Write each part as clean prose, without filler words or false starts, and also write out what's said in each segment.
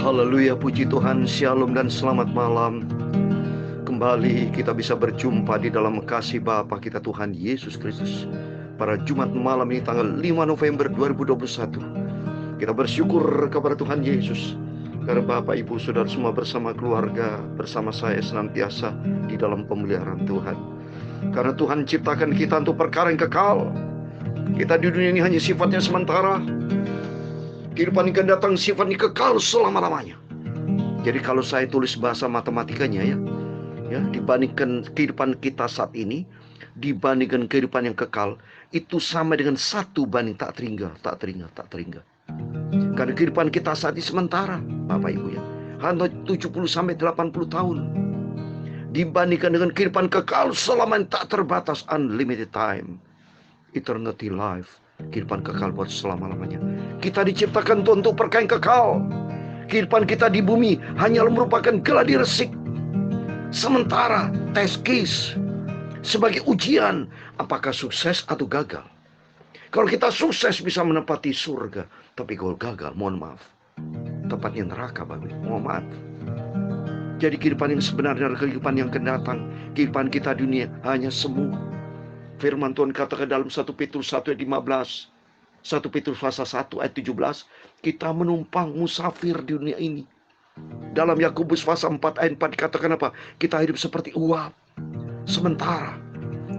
Haleluya, puji Tuhan, shalom dan selamat malam. Kembali kita bisa berjumpa di dalam kasih Bapa kita Tuhan Yesus Kristus pada Jumat malam ini tanggal 5 November 2021. Kita bersyukur kepada Tuhan Yesus karena Bapak Ibu Saudara semua bersama keluarga, bersama saya senantiasa di dalam pemeliharaan Tuhan. Karena Tuhan ciptakan kita untuk perkara yang kekal. Kita di dunia ini hanya sifatnya sementara. Kehidupan yang akan datang sifatnya kekal selama-lamanya. Jadi kalau saya tulis bahasa matematikanya ya, dibandingkan kehidupan kita saat ini, dibandingkan kehidupan yang kekal, itu sama dengan 1 banding tak terhingga. Karena kehidupan kita saat ini sementara, Bapak Ibu ya, hanya 70 sampai 80 tahun. Dibandingkan dengan kehidupan kekal selama yang tak terbatas, unlimited time, eternity life. Kehidupan kekal buat selama-lamanya. Kita diciptakan Tuhan untuk perkara yang kekal. Kehidupan kita di bumi hanyalah merupakan gladi resik sementara, test case, sebagai ujian apakah sukses atau gagal. Kalau kita sukses bisa menempati surga, tapi kalau gagal, mohon maaf, tempatnya neraka, Bapak. Mohon maaf. Jadi kehidupan yang sebenarnya adalah kehidupan yang akan datang. Kehidupan kita di dunia hanya semu. Firman Tuhan katakan dalam 1 Petrus 1 ayat 15, 1 Petrus pasal 1 ayat 17, kita menumpang musafir di dunia ini. Dalam Yakobus pasal 4 ayat 4 dikatakan apa? Kita hidup seperti uap sementara.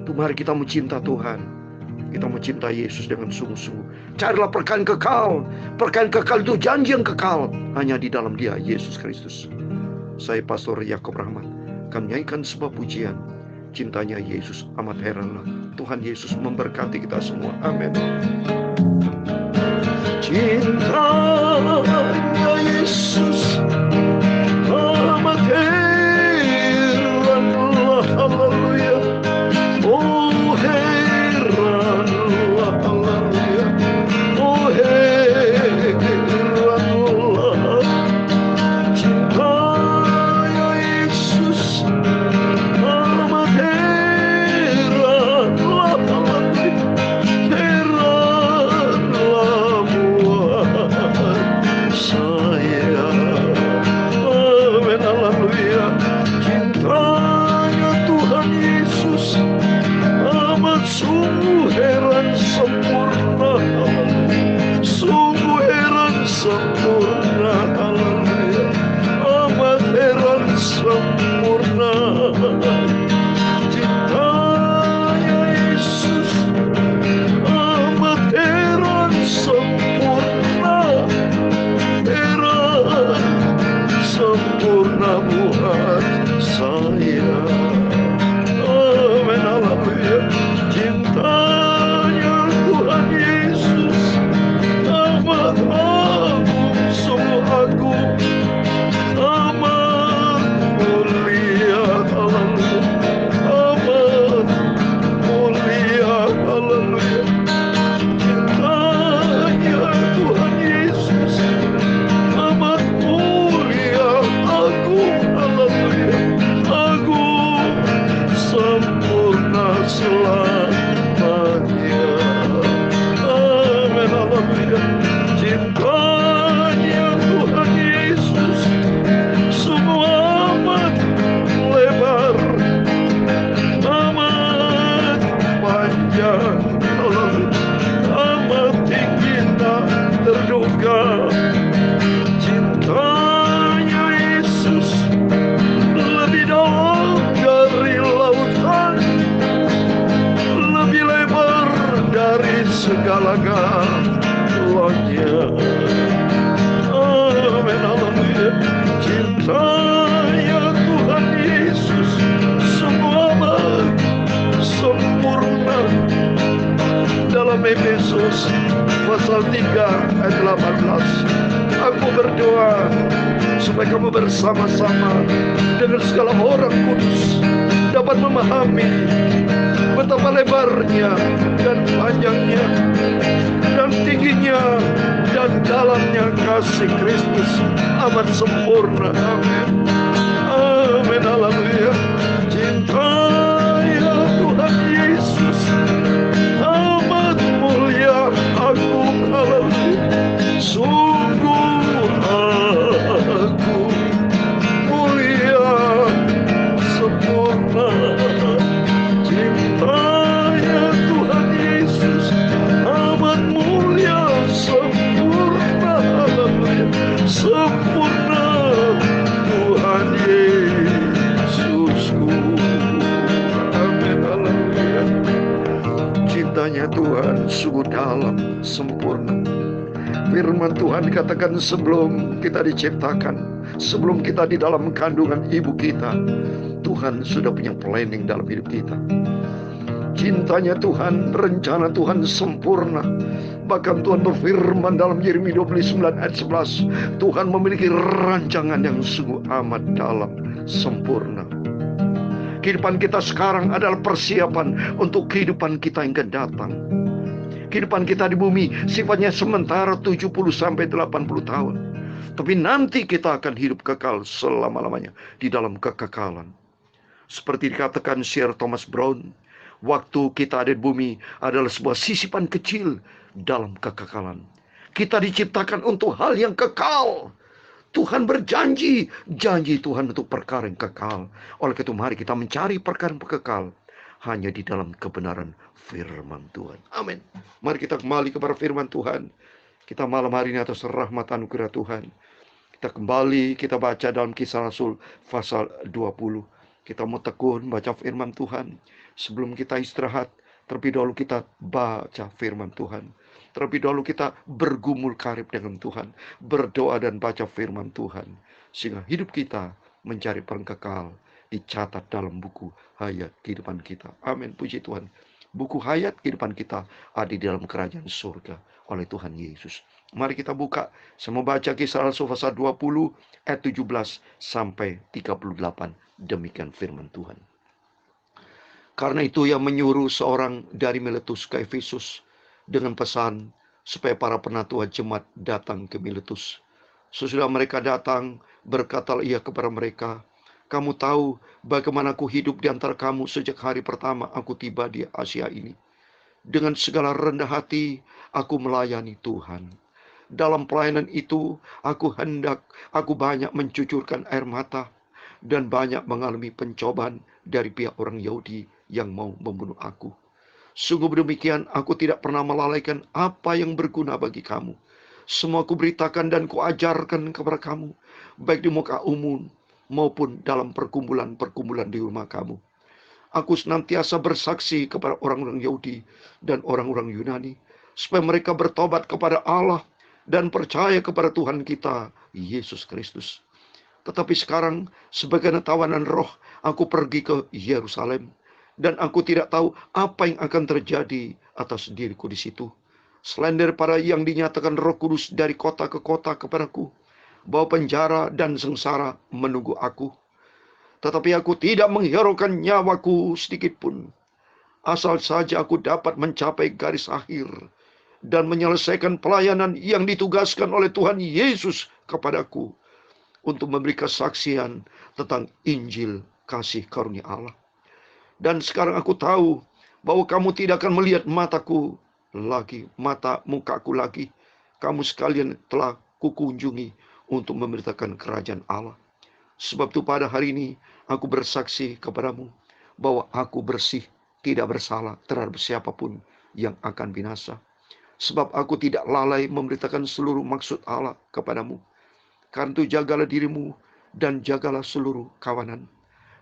Mari kita mencinta Tuhan. Kita mencinta Yesus dengan sungguh-sungguh. Carilah perkara yang kekal. Perkara yang kekal itu janji yang kekal hanya di dalam Dia, Yesus Kristus. Saya Pastor Yakob Rahmat akan menyanyikan sebuah pujian. Cintanya Yesus amat heranlah. Tuhan Yesus memberkati kita semua. Amin. Cintanya Yesus amat heranlah. Haleluya. Oh heranlah. Haleluya. Oh heranlah. Cintanya Yesus amat heranlah. Heranlah buat saya. Amin. Haleluya. Cintanya Tuhan Yesus amat sungguh heran sempurna. Sungguh heran sempurna. Haleluya. Amat heran sempurna. Cintanya Yesus amat heran sempurna. Heran sempurna buat saya. Amin. Haleluya. Cintanya Tuhan Yesus amat agung, sungguh agung, amat mulia. Haleluya. Amat mulia. Haleluya. Cintanya Tuhan Yesus amat mulia, agung. Haleluya. Agung, sempurna selamanya. Amin. Haleluya. Cintanya Tuhan Yesus sungguh amat lebar, amat panjang. Haleluya. Amat tinggi tak terduga. Cintanya Yesus lebih dalam dari lautan, lebih lebar dari segala-galanya. Amin. Haleluya. Cintanya Tuhan Yesus semua amat sempurna. Dalam Efesus pasal 3 ayat 18, aku berdoa supaya kamu bersama-sama dengan segala orang kudus dapat memahami betapa lebarnya dan panjangnya dan tingginya dan dalamnya kasih Kristus amat sempurna. Amin. Amin. Haleluya. Cintanya Tuhan Yesus amat mulia, agung. Haleluya. Sungguh malam sempurna. Firman Tuhan dikatakan sebelum kita diciptakan, sebelum kita di dalam kandungan ibu kita, Tuhan sudah punya planning dalam hidup kita. Cintanya Tuhan, rencana Tuhan sempurna. Bahkan Tuhan berfirman dalam Yeremia 29 ayat 11, Tuhan memiliki rancangan yang sungguh amat dalam, sempurna. Kehidupan kita sekarang adalah persiapan untuk kehidupan kita yang akan datang. Kehidupan kita di bumi sifatnya sementara 70 sampai 80 tahun. Tapi nanti kita akan hidup kekal selama-lamanya di dalam kekekalan. Seperti dikatakan Sir Thomas Brown, waktu kita ada di bumi adalah sebuah sisipan kecil dalam kekekalan. Kita diciptakan untuk hal yang kekal. Tuhan berjanji, janji Tuhan untuk perkara yang kekal. Oleh itu mari kita mencari perkara yang kekal hanya di dalam kebenaran firman Tuhan. Amin. Mari kita kembali kepada firman Tuhan. Kita malam hari ini atas rahmat anugerah Tuhan, kita kembali, kita baca dalam Kisah Rasul pasal 20. Kita mau tekun baca firman Tuhan. Sebelum kita istirahat, terlebih dahulu kita baca firman Tuhan. Terlebih dahulu kita bergumul karib dengan Tuhan, berdoa dan baca firman Tuhan, sehingga hidup kita mencari perkekal dicatat dalam buku hayat kehidupan kita. Amin, puji Tuhan. Buku hayat kehidupan kita ada di dalam kerajaan surga oleh Tuhan Yesus. Mari kita buka. Saya mau baca Kisah Rasul pasal 20 ayat 17 sampai 38. Demikian firman Tuhan. Karena itu ia menyuruh seorang dari Miletus ke Efesus dengan pesan supaya para penatua jemaat datang ke Miletus. Sesudah mereka datang, berkatalah ia kepada mereka, kamu tahu bagaimana aku hidup di antara kamu sejak hari pertama aku tiba di Asia ini. Dengan segala rendah hati aku melayani Tuhan. Dalam pelayanan itu aku banyak mencucurkan air mata dan banyak mengalami pencobaan dari pihak orang Yahudi yang mau membunuh aku. Sungguh demikian, aku tidak pernah melalaikan apa yang berguna bagi kamu. Semua kuberitakan dan kuajarkan kepada kamu, baik di muka umum maupun dalam perkumpulan-perkumpulan di rumah kamu. Aku senantiasa bersaksi kepada orang-orang Yahudi dan orang-orang Yunani, supaya mereka bertobat kepada Allah dan percaya kepada Tuhan kita, Yesus Kristus. Tetapi sekarang, sebagai tawanan roh, aku pergi ke Yerusalem. Dan aku tidak tahu apa yang akan terjadi atas diriku di situ. Selain daripada yang dinyatakan Roh Kudus dari kota ke kota kepadaku, bahwa penjara dan sengsara menunggu aku. Tetapi aku tidak menghiraukan nyawaku sedikit pun. Asal saja aku dapat mencapai garis akhir dan menyelesaikan pelayanan yang ditugaskan oleh Tuhan Yesus kepadaku, untuk memberi kesaksian tentang Injil kasih karunia Allah. Dan sekarang aku tahu bahwa kamu tidak akan melihat mukaku lagi. Kamu sekalian telah kukunjungi untuk memberitakan kerajaan Allah. Sebab itu pada hari ini aku bersaksi kepadamu bahwa aku bersih, tidak bersalah terhadap siapapun yang akan binasa. Sebab aku tidak lalai memberitakan seluruh maksud Allah kepadamu. Karena itu jagalah dirimu dan jagalah seluruh kawanan.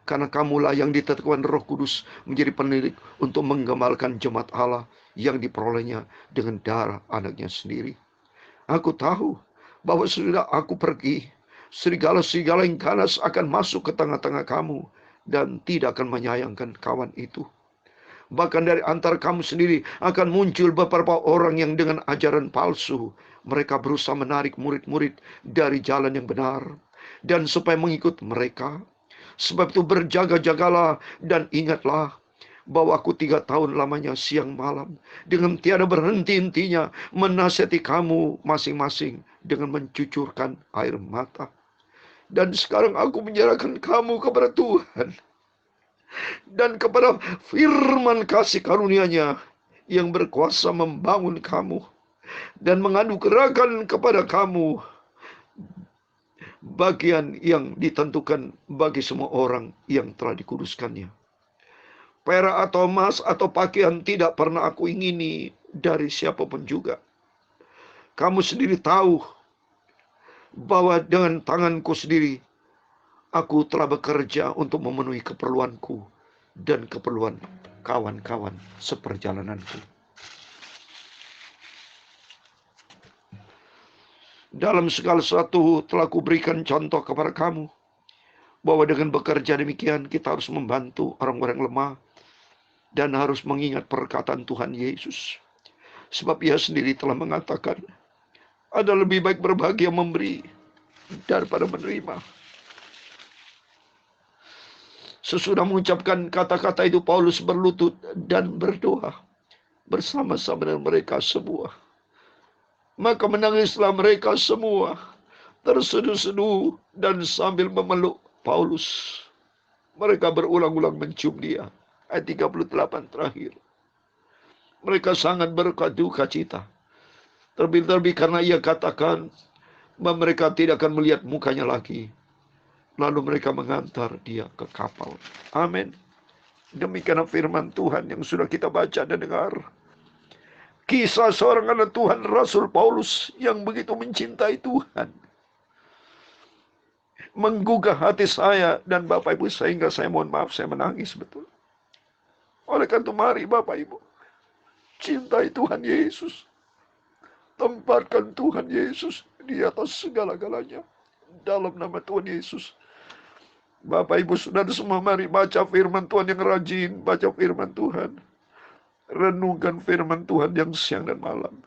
Karena kamulah yang ditetapkan Roh Kudus menjadi penilik untuk menggembalkan jemaat Allah yang diperolehnya dengan darah anaknya sendiri. Aku tahu bahwa sudah aku pergi, serigala-serigala yang ganas akan masuk ke tengah-tengah kamu dan tidak akan menyayangkan kawan itu. Bahkan dari antara kamu sendiri akan muncul beberapa orang yang dengan ajaran palsu, mereka berusaha menarik murid-murid dari jalan yang benar, dan supaya mengikut mereka. Sebab itu berjaga-jagalah dan ingatlah bahwa aku 3 tahun lamanya siang malam dengan tiada berhenti-hentinya menasihati kamu masing-masing dengan mencucurkan air mata. Dan sekarang aku menyerahkan kamu kepada Tuhan dan kepada firman kasih karunia-Nya yang berkuasa membangun kamu dan menganugerahkan kepada kamu bagian yang ditentukan bagi semua orang yang telah dikuduskannya. Perak atau emas atau pakaian tidak pernah aku ingini dari siapapun juga. Kamu sendiri tahu bahwa dengan tanganku sendiri aku telah bekerja untuk memenuhi keperluanku dan keperluan kawan-kawan seperjalananku. Dalam segala sesuatu telah kuberikan contoh kepada kamu, bahwa dengan bekerja demikian kita harus membantu orang-orang lemah dan harus mengingat perkataan Tuhan Yesus. Sebab Ia sendiri telah mengatakan, ada lebih baik berbagi yang memberi daripada menerima. Sesudah mengucapkan kata-kata itu, Paulus berlutut dan berdoa bersama-sama dengan mereka semua. Maka menangislah mereka semua, terseduh-seduh dan sambil memeluk Paulus. Mereka berulang-ulang mencium dia. Ayat 38 terakhir. Mereka sangat berduka cita. Terlebih-lebih karena ia katakan bahwa mereka tidak akan melihat mukanya lagi. Lalu mereka mengantar dia ke kapal. Amin. Demikian firman Tuhan yang sudah kita baca dan dengar. Kisah seorang anak Tuhan, Rasul Paulus, yang begitu mencintai Tuhan, menggugah hati saya dan Bapak Ibu, sehingga saya mohon maaf, saya menangis betul. Oleh karena itu mari Bapak Ibu, cintai Tuhan Yesus. Tempatkan Tuhan Yesus di atas segala-galanya. Dalam nama Tuhan Yesus. Bapak Ibu Saudara semua, mari baca firman Tuhan yang rajin. Baca firman Tuhan. Renungkan firman Tuhan yang siang dan malam.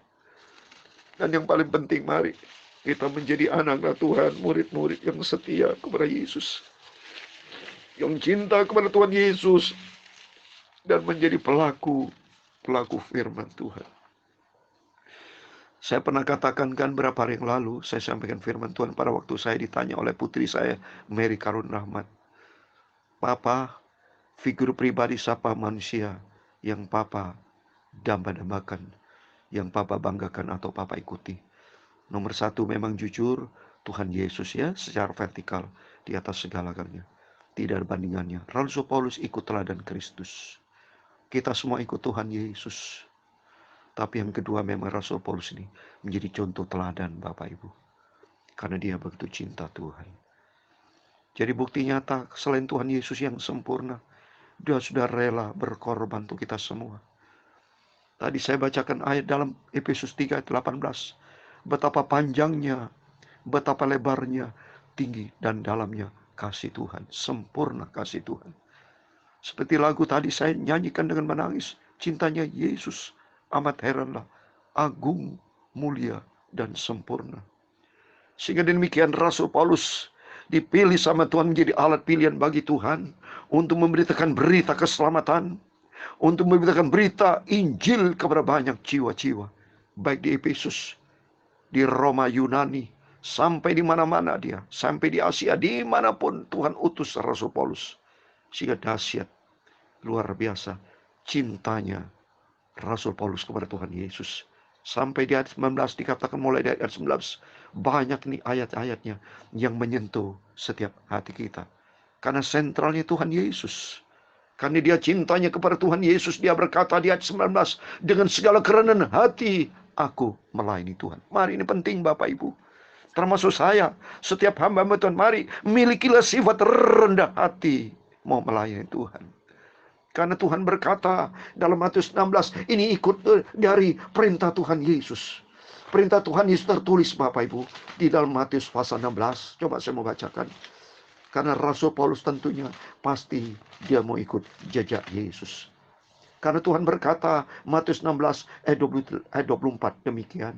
Dan yang paling penting, mari kita menjadi anak-anak Tuhan, murid-murid yang setia kepada Yesus, yang cinta kepada Tuhan Yesus, dan menjadi pelaku firman Tuhan. Saya pernah katakan berapa hari yang lalu, saya sampaikan firman Tuhan pada waktu saya ditanya oleh putri saya, Mary Karun Rahmat. Papa, figur pribadi siapa manusia yang Papa dambakan, yang Papa banggakan atau Papa ikuti? Nomor satu memang jujur, Tuhan Yesus ya, secara vertikal, di atas segala-galanya. Tidak ada bandingannya. Rasul Paulus ikut teladan Kristus. Kita semua ikut Tuhan Yesus. Tapi yang kedua memang Rasul Paulus ini menjadi contoh teladan Bapak Ibu. Karena dia begitu cinta Tuhan. Jadi bukti nyata selain Tuhan Yesus yang sempurna, dia sudah rela berkorban untuk kita semua. Tadi saya bacakan ayat dalam Efesus 3 ayat 18. Betapa panjangnya, betapa lebarnya, tinggi dan dalamnya kasih Tuhan. Sempurna kasih Tuhan. Seperti lagu tadi saya nyanyikan dengan menangis. Cintanya Yesus amat heranlah, agung, mulia, dan sempurna. Sehingga demikian Rasul Paulus dipilih sama Tuhan menjadi alat pilihan bagi Tuhan untuk memberitakan berita keselamatan, untuk memberitakan berita Injil kepada banyak jiwa-jiwa, baik di Efesus, di Roma, Yunani, sampai di mana-mana dia, sampai di Asia, dimanapun Tuhan utus Rasul Paulus. Sehingga dahsyat, luar biasa cintanya Rasul Paulus kepada Tuhan Yesus. Sampai di ayat 19 dikatakan, mulai dari ayat 19, banyak nih ayat-ayatnya yang menyentuh setiap hati kita. Karena sentralnya Tuhan Yesus. Karena dia cintanya kepada Tuhan Yesus, dia berkata di ayat 19, dengan segala kerendahan hati aku melayani Tuhan. Mari, ini penting Bapak Ibu. Termasuk saya, setiap hamba-hamba Tuhan, mari milikilah sifat rendah hati mau melayani Tuhan. Karena Tuhan berkata dalam Matius 16, ini ikut dari perintah Tuhan Yesus. Perintah Tuhan Yesus tertulis Bapak Ibu di dalam Matius pasal 16. Coba saya mau bacakan. Karena Rasul Paulus tentunya pasti dia mau ikut jejak Yesus. Karena Tuhan berkata Matius 16 ayat 24 demikian.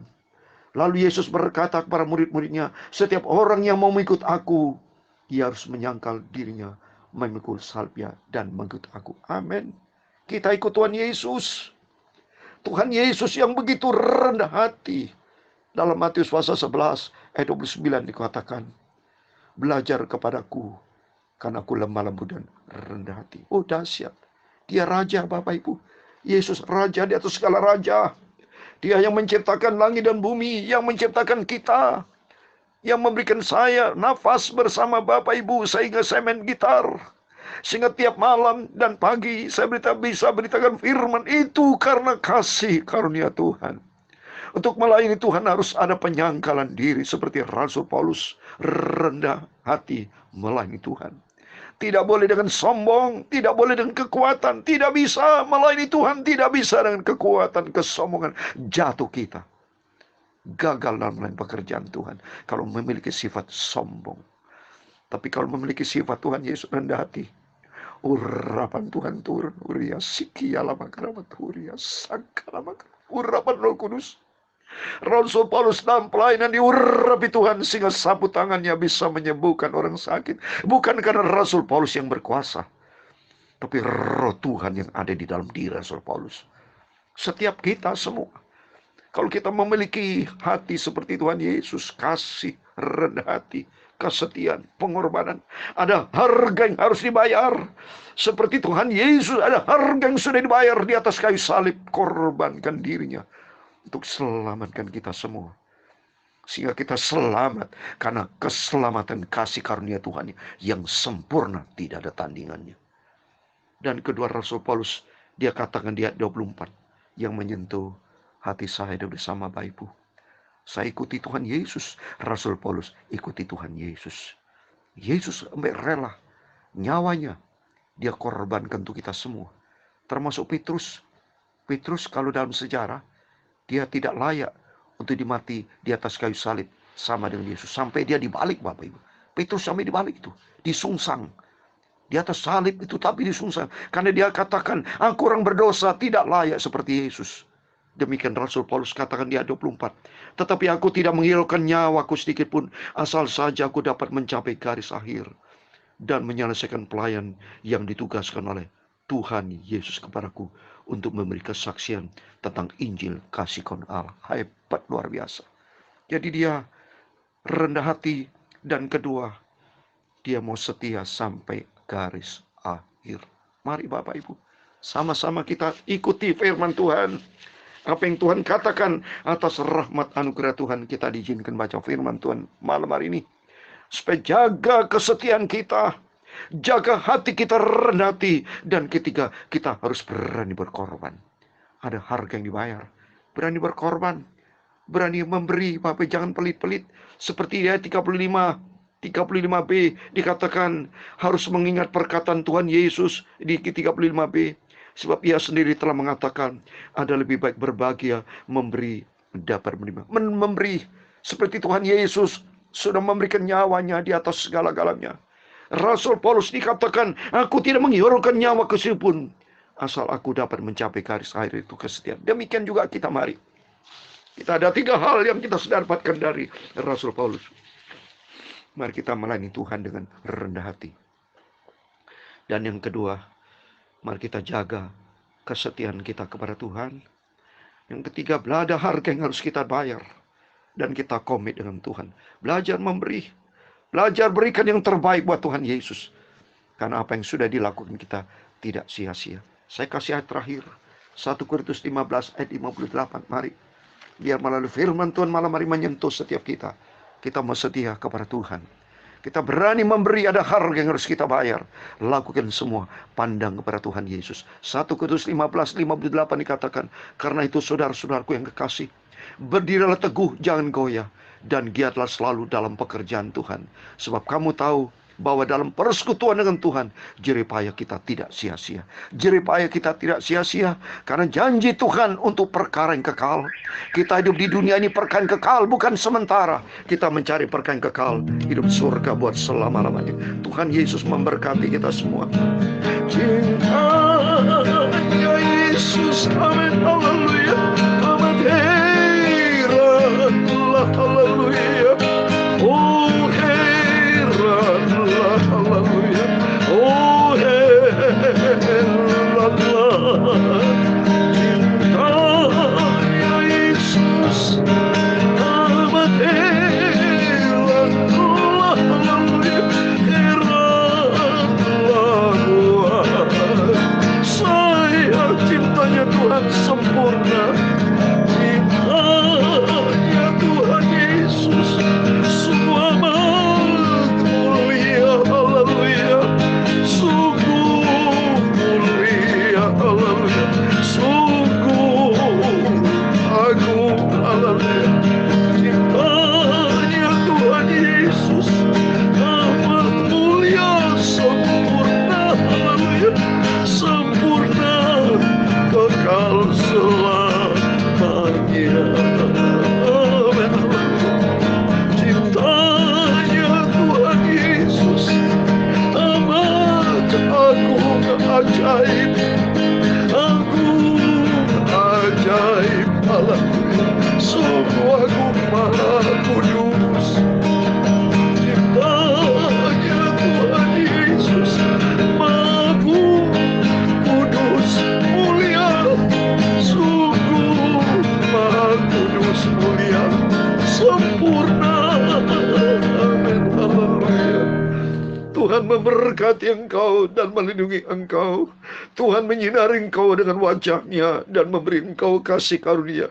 Lalu Yesus berkata kepada murid-muridnya, setiap orang yang mau mengikut aku, dia harus menyangkal dirinya, memikul salibnya dan mengikut aku. Amin. Kita ikut Tuhan Yesus. Tuhan Yesus yang begitu rendah hati. Dalam Matius pasal 11 ayat 29 dikatakan, belajar kepadaku karena aku lemah lembut dan rendah hati. Oh dahsyat. Dia raja Bapak Ibu. Yesus raja di atas segala raja. Dia yang menciptakan langit dan bumi, yang menciptakan kita, yang memberikan saya nafas bersama Bapak Ibu sehingga saya main gitar. Sehingga tiap malam dan pagi saya bisa beritakan firman itu karena kasih karunia Tuhan. Untuk melayani Tuhan harus ada penyangkalan diri seperti Rasul Paulus, rendah hati melayani Tuhan. Tidak boleh dengan sombong, tidak boleh dengan kekuatan, tidak bisa melayani Tuhan, tidak bisa dengan kekuatan, kesombongan, jatuh kita. gagal dalam melakukan pekerjaan Tuhan kalau memiliki sifat sombong. Tapi kalau memiliki sifat Tuhan Yesus rendah hati, urapan Tuhan turun, uria siki alama keramat, uria sangkalama, urapan Roh Kudus. Rasul Paulus dalam pelayanan diurapi Tuhan sehingga sapu tangannya bisa menyembuhkan orang sakit. Bukan karena Rasul Paulus yang berkuasa, tapi Roh Tuhan yang ada di dalam diri Rasul Paulus. Setiap kita semua, kalau kita memiliki hati seperti Tuhan Yesus, kasih, rendah hati, kesetiaan, pengorbanan, ada harga yang harus dibayar. Seperti Tuhan Yesus, ada harga yang sudah dibayar di atas kayu salib, korbankan dirinya untuk selamatkan kita semua. Sehingga kita selamat karena keselamatan kasih karunia Tuhan yang sempurna, tidak ada tandingannya. Dan kedua Rasul Paulus, dia katakan di ayat 24, yang menyentuh hati saya bersama Bapak Ibu. Saya ikuti Tuhan Yesus. Rasul Paulus ikuti Tuhan Yesus. Yesus sampai rela nyawanya dia korbankan untuk kita semua. Termasuk Petrus. Petrus kalau dalam sejarah, dia tidak layak untuk dimati di atas kayu salib sama dengan Yesus. Sampai dia dibalik, Bapak Ibu. Petrus sampai dibalik itu, disungsang. Di atas salib itu tapi disungsang. Karena dia katakan, aku orang berdosa tidak layak seperti Yesus. Demikian Rasul Paulus katakan di ayat 24. Tetapi aku tidak menghiraukan nyawaku sedikit pun, asal saja aku dapat mencapai garis akhir dan menyelesaikan pelayan yang ditugaskan oleh Tuhan Yesus kepadaku untuk memberi kesaksian tentang Injil kasih karunia Allah. Hebat, luar biasa. Jadi dia rendah hati, dan kedua, dia mau setia sampai garis akhir. Mari Bapak Ibu, sama-sama kita ikuti firman Tuhan. Apa yang Tuhan katakan atas rahmat anugerah Tuhan, kita diizinkan baca firman Tuhan malam hari ini. Supaya jaga kesetiaan kita, jaga hati kita rendah hati. Dan ketiga, kita harus berani berkorban. Ada harga yang dibayar. Berani berkorban, berani memberi. Bapak jangan pelit-pelit. Seperti di ayat 35b dikatakan harus mengingat perkataan Tuhan Yesus di 35b. Sebab ia sendiri telah mengatakan, ada lebih baik berbahagia memberi dapat menerima. Memberi seperti Tuhan Yesus sudah memberikan nyawanya di atas segala-galanya. Rasul Paulus dikatakan, aku tidak menghiraukan nyawa sekalipun, asal aku dapat mencapai garis akhir itu kesetiaan. Demikian juga kita, mari. Kita ada 3 hal yang kita sudah dapatkan dari Rasul Paulus. Mari kita melayani Tuhan dengan rendah hati. Dan yang kedua, mari kita jaga kesetiaan kita kepada Tuhan. Yang ketiga, ada harga yang harus kita bayar. Dan kita komit dengan Tuhan. Belajar memberi. Belajar berikan yang terbaik buat Tuhan Yesus. Karena apa yang sudah dilakukan kita tidak sia-sia. Saya kasih ayat terakhir. 1 Korintus 15 ayat 58. Mari. Biar melalui firman Tuhan malam hari menyentuh setiap kita. Kita mau setia kepada Tuhan. Kita berani memberi, ada harga yang harus kita bayar. Lakukan semua, pandang kepada Tuhan Yesus. 1 Korintus 15:58 dikatakan, karena itu saudara-saudaraku yang kekasih, berdirilah teguh, jangan goyah, dan giatlah selalu dalam pekerjaan Tuhan. Sebab kamu tahu bahwa dalam persekutuan dengan Tuhan, jerih payah kita tidak sia-sia. Jerih payah kita tidak sia-sia, karena janji Tuhan untuk perkara yang kekal. Kita hidup di dunia ini perkara yang kekal, bukan sementara. Kita mencari perkara yang kekal, hidup surga buat selama-lamanya. Tuhan Yesus memberkati kita semua. Cintanya Yesus, amin, haleluya. Amat heranlah, haleluya. Oh heranlah, haleluya. Oh heranlah. Cintanya Yesus, amat heranlah, haleluya. Heranlah Tuhan. Saya cintanya Tuhan. sempurna. Amin. Haleluya. Tuhan memberkati engkau dan melindungi engkau. Tuhan menyinari engkau dengan wajah-Nya dan memberi engkau kasih karunia.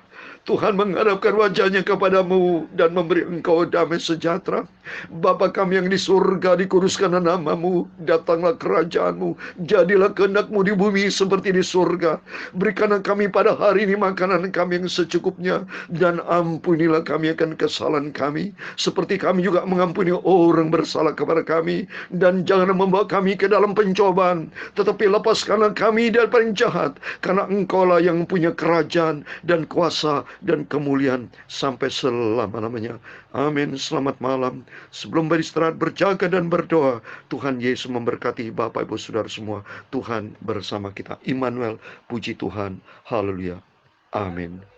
Tuhan menghadapkan wajahnya kepadamu dan memberi engkau damai sejahtera. Bapa kami yang di surga, dikuduskanlah namamu, datanglah kerajaanmu, jadilah kehendak-mu di bumi seperti di surga. Berikanlah kami pada hari ini makanan kami yang secukupnya, dan ampunilah kami akan kesalahan kami, seperti kami juga mengampuni orang bersalah kepada kami. Dan jangan membawa kami ke dalam pencobaan, tetapi lepaskanlah kami dari paling jahat, karena engkaulah yang punya kerajaan dan kuasa dan kemuliaan sampai selama-lamanya. Amin. Selamat malam. Sebelum beristirahat, berjaga dan berdoa. Tuhan Yesus memberkati Bapak Ibu Saudara semua. Tuhan bersama kita. Immanuel, puji Tuhan. Haleluya. Amin.